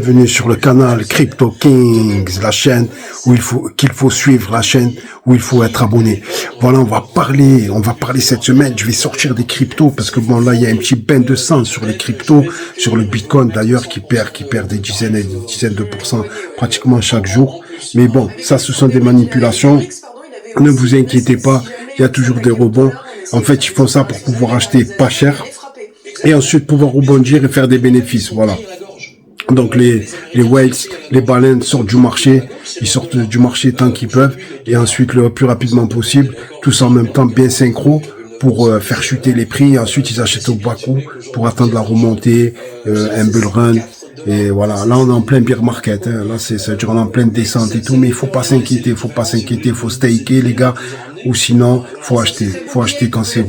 Bienvenue sur le canal Crypto Kings, la chaîne où qu'il faut suivre, la chaîne où il faut être abonné. Voilà, on va parler cette semaine. Je vais sortir des cryptos parce que bon là il y a un petit bain de sang sur les cryptos, sur le Bitcoin d'ailleurs qui perd des dizaines et des dizaines de pourcents pratiquement chaque jour. Mais bon, ça ce sont des manipulations. Ne vous inquiétez pas, il y a toujours des rebonds. En fait, ils font ça pour pouvoir acheter pas cher et ensuite pouvoir rebondir et faire des bénéfices. Voilà. Donc les whales, les baleines sortent du marché, ils sortent du marché tant qu'ils peuvent et ensuite le plus rapidement possible, tous en même temps bien synchro pour faire chuter les prix. Et ensuite ils achètent au bas coût pour attendre la remontée, un bull run. Et voilà, là on est en plein bear market, hein. Là ça dure en pleine descente et tout, mais il faut pas s'inquiéter, faut staker les gars, ou sinon faut acheter quand c'est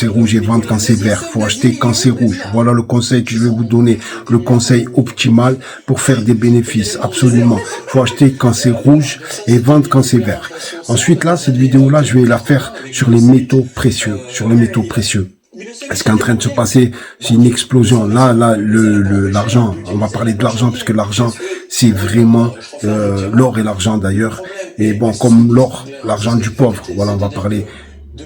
rouge, et vendre quand c'est vert, faut acheter quand c'est rouge. Voilà le conseil que je vais vous donner, le conseil optimal pour faire des bénéfices, absolument. Faut acheter quand c'est rouge et vendre quand c'est vert. Ensuite là, cette vidéo là, je vais la faire sur les métaux précieux, Ce qui est en train de se passer, c'est une explosion. Là, l'argent, on va parler de l'argent, puisque l'argent, c'est vraiment l'or et l'argent d'ailleurs. Et bon, comme l'or, l'argent du pauvre, voilà, on va parler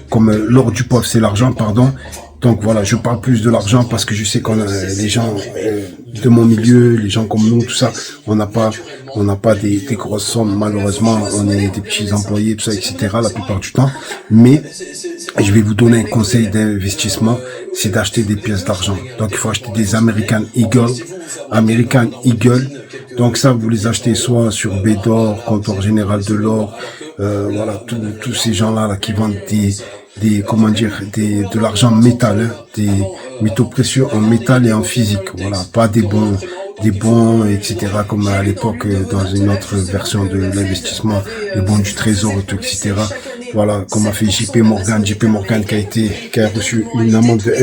comme l'or du pauvre, c'est l'argent, pardon. Donc voilà, je parle plus de l'argent parce que je sais qu'on a les gens de mon milieu, les gens comme nous, tout ça, on n'a pas des grosses sommes, malheureusement, on est des petits employés, tout ça, etc. la plupart du temps. Mais je vais vous donner un conseil d'investissement, c'est d'acheter des pièces d'argent. Donc il faut acheter des American Eagle. Donc ça, vous les achetez soit sur Bédor, comptoir général de l'or, voilà, tous ces gens-là là, qui vendent de l'argent métal, hein, des métaux précieux en métal et en physique. Voilà, pas des bons, etc. comme à l'époque dans une autre version de l'investissement, les bons du trésor, tout, etc. Voilà, comme a fait JP Morgan qui a reçu une amende de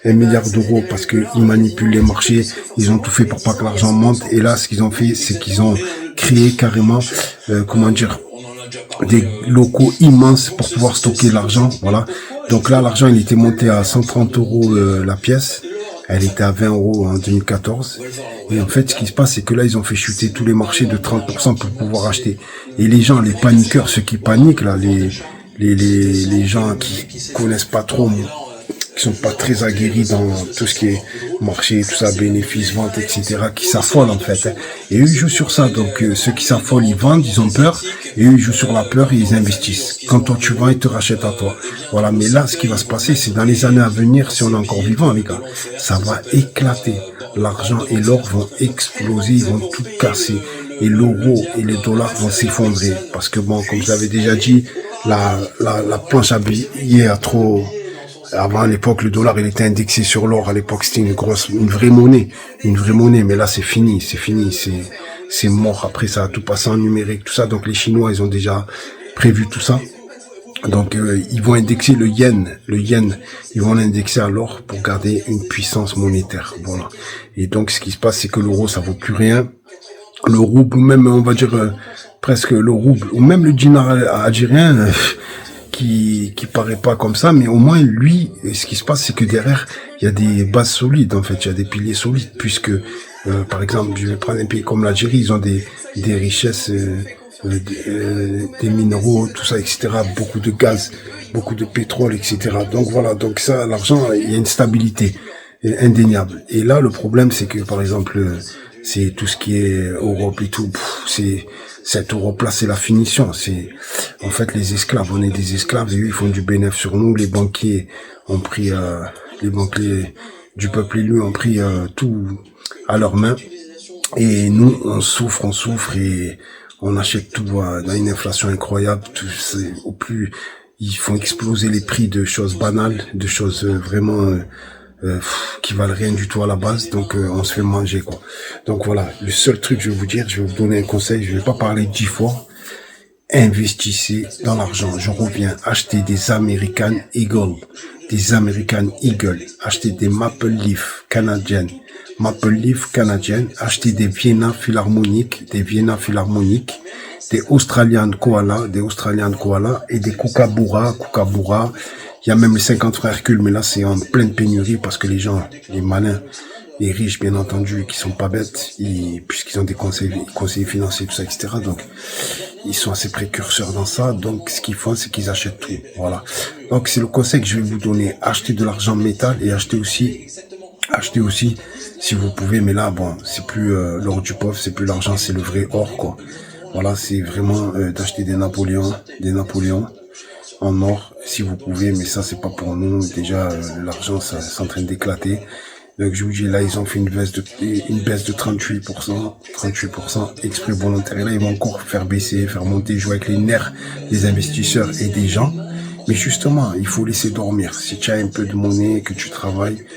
1 milliard d'euros parce qu'ils manipulent les marchés, ils ont tout fait pour pas que l'argent monte. Et là, ce qu'ils ont fait, c'est qu'ils ont créé carrément, des locaux immenses pour pouvoir stocker l'argent. Voilà. Donc là, l'argent, il était monté à 130 euros la pièce. Elle était à 20 euros en 2014. Et en fait, ce qui se passe, c'est que là, ils ont fait chuter tous les marchés de 30% pour pouvoir acheter. Et les gens, les paniqueurs, ceux qui paniquent, là, les gens qui connaissent pas trop, qui sont pas très aguerris dans tout ce qui est marché, tout ça, bénéfices, ventes, etc., qui s'affolent en fait. Et eux, ils jouent sur ça. Donc, ceux qui s'affolent, ils vendent, ils ont peur. Et eux, ils jouent sur la peur et ils investissent. Quand toi, tu vends, ils te rachètent à toi. Voilà. Mais là, ce qui va se passer, c'est dans les années à venir, si on est encore vivant, les gars, ça va éclater. L'argent et l'or vont exploser, ils vont tout casser. Et l'euro et les dollars vont s'effondrer. Parce que bon, comme je l'avais déjà dit, la planche à billets a trop... Avant, à l'époque, le dollar, il était indexé sur l'or. À l'époque, c'était une vraie monnaie. Mais là, c'est fini, c'est mort. Après, ça a tout passé en numérique, tout ça. Donc, les Chinois, ils ont déjà prévu tout ça. Donc, ils vont indexer le yen, ils vont l'indexer à l'or pour garder une puissance monétaire. Voilà. Et donc, ce qui se passe, c'est que l'euro, ça vaut plus rien. Le rouble, ou même, on va dire, presque le rouble, ou même le dinar algérien, qui paraît pas comme ça, mais au moins lui, ce qui se passe, c'est que derrière il y a des bases solides, en fait, il y a des piliers solides, puisque par exemple, je vais prendre un pays comme l'Algérie, ils ont des richesses, des minéraux, tout ça, etc., beaucoup de gaz, beaucoup de pétrole, etc. Donc voilà, donc ça, l'argent, il y a une stabilité indéniable. Et là, le problème, c'est que par exemple, c'est tout ce qui est Europe et tout, cette Europe-là, c'est la finition. C'est, en fait, les esclaves, on est des esclaves et eux, ils font du bénéfice sur nous. Les banquiers ont pris, les banquiers du peuple élu ont pris tout à leurs mains. Et nous, on souffre et on achète tout dans une inflation incroyable. Au plus, ils font exploser les prix de choses banales, de choses vraiment... qui valent rien du tout à la base, donc on se fait manger quoi. Donc voilà, le seul truc je vais vous dire, je vais vous donner un conseil, je vais pas parler 10 fois, investissez dans l'argent. Je reviens, achetez des American Eagle, achetez des Maple Leaf canadiennes, achetez des Vienna Philharmonic, des Australian Koala et des Kookaburra. Il y a même les 50 frères Hercule, mais là c'est en pleine pénurie parce que les gens, les malins, les riches, bien entendu, qui sont pas bêtes, puisqu'ils ont des conseillers financiers, tout ça, etc. Donc, ils sont assez précurseurs dans ça. Donc, ce qu'ils font, c'est qu'ils achètent tout. Voilà. Donc, c'est le conseil que je vais vous donner. Achetez de l'argent métal et achetez aussi, si vous pouvez. Mais là, bon, c'est plus l'or du pauvre, c'est plus l'argent, c'est le vrai or, quoi. Voilà, c'est vraiment d'acheter des Napoléons en or, si vous pouvez. Mais ça, c'est pas pour nous. Déjà, l'argent, ça, c'est en train d'éclater. Donc je vous dis, là, ils ont fait une baisse de 38%, exprès volontaire. Et là, ils vont encore faire baisser, faire monter, jouer avec les nerfs des investisseurs et des gens. Mais justement, il faut laisser dormir. Si tu as un peu de monnaie, que tu travailles,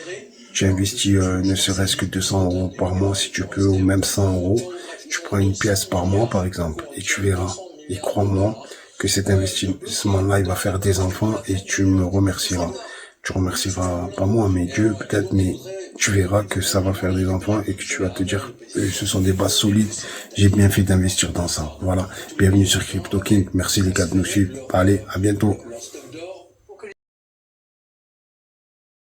tu investis ne serait-ce que 200 euros par mois si tu peux, ou même 100 euros. Tu prends une pièce par mois, par exemple, et tu verras. Et crois-moi que cet investissement-là, il va faire des enfants et tu me remercieras. Tu remercieras pas moi, mais Dieu peut-être, mais tu verras que ça va faire des enfants et que tu vas te dire, ce sont des bases solides, j'ai bien fait d'investir dans ça. Voilà, bienvenue sur Crypto King, merci les gars de nous suivre, allez, à bientôt.